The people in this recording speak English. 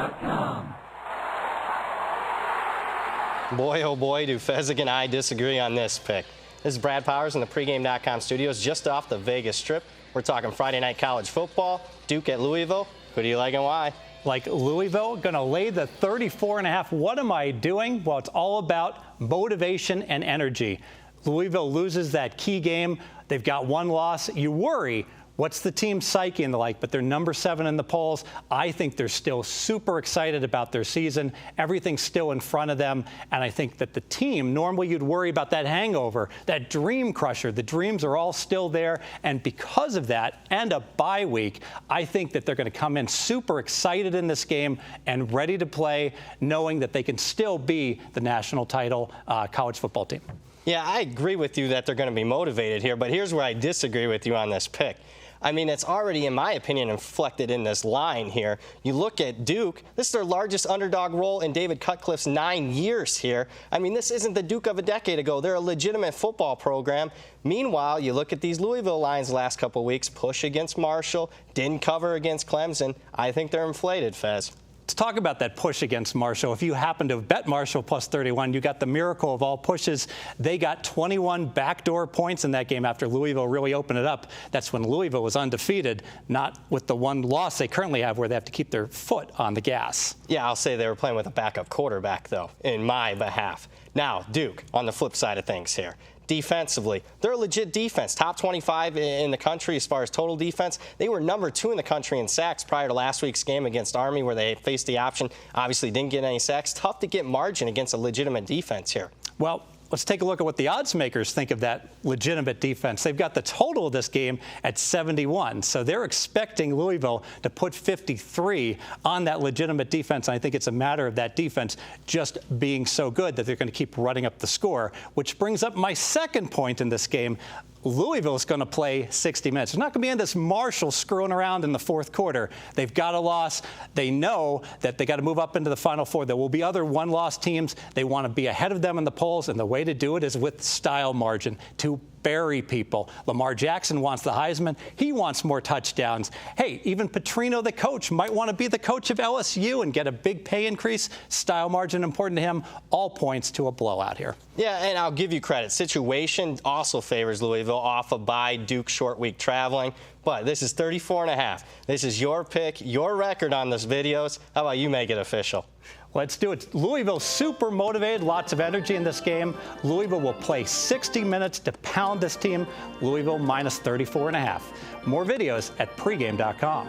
pregame.com. Boy, oh boy, do Fezzik and I disagree on this pick. This is Brad Powers in the pregame.com studios just off the Vegas Strip. We're talking Friday night college football, Duke at Louisville. Who do you like and why? Like Louisville, going to lay the 34.5. What am I doing? Well, it's all about motivation and energy. Louisville loses that key game. They've got one loss. You worry. What's the team's psyche and the like? But they're number 7 in the polls. I think they're still super excited about their season. Everything's still in front of them. And I think that the team, normally you'd worry about that hangover, that dream crusher. The dreams are all still there. And because of that and a bye week, I think that they're going to come in super excited in this game and ready to play, knowing that they can still be the national title college football team. Yeah, I agree with you that they're going to be motivated here. But here's where I disagree with you on this pick. I mean, it's already, in my opinion, reflected in this line here. You look at Duke, this is their largest underdog role in David Cutcliffe's 9 years here. I mean, this isn't the Duke of a decade ago. They're a legitimate football program. Meanwhile, you look at these Louisville lines the last couple of weeks, push against Marshall, didn't cover against Clemson. I think they're inflated, Fez. Let's talk about that push against Marshall. If you happen to have bet Marshall plus 31, you got the miracle of all pushes. They got 21 backdoor points in that game after Louisville really opened it up. That's when Louisville was undefeated, not with the one loss they currently have where they have to keep their foot on the gas. Yeah, I'll say they were playing with a backup quarterback, though, in my behalf. Now, Duke, on the flip side of things here. Defensively, they're a legit defense, top 25 in the country as far as total defense. They were number 2 in the country in sacks prior to last week's game against Army where they faced the option. Obviously didn't get any sacks. Tough to get margin against a legitimate defense here. Well, let's take a look at what the odds makers think of that legitimate defense. They've got the total of this game at 71. So they're expecting Louisville to put 53 on that legitimate defense. And I think it's a matter of that defense just being so good that they're going to keep running up the score, which brings up my second point in this game. Louisville is going to play 60 minutes. They're not going to be in this Marshall screwing around in the fourth quarter. They've got a loss. They know that they got to move up into the Final Four. There will be other one-loss teams. They want to be ahead of them in the polls, and the way to do it is with style margin, to bury people. Lamar Jackson wants the Heisman. He wants more touchdowns. Hey, even Petrino, the coach, might want to be the coach of LSU and get a big pay increase. Style margin important to him. All points to a blowout here. Yeah, and I'll give you credit. Situation also favors Louisville off a bye, Duke short week traveling. But this is 34.5. This is your pick, your record on this videos. How about you make it official? Let's do it. Louisville super motivated, lots of energy in this game. Louisville will play 60 minutes to pound this team. Louisville minus 34.5. More videos at pregame.com.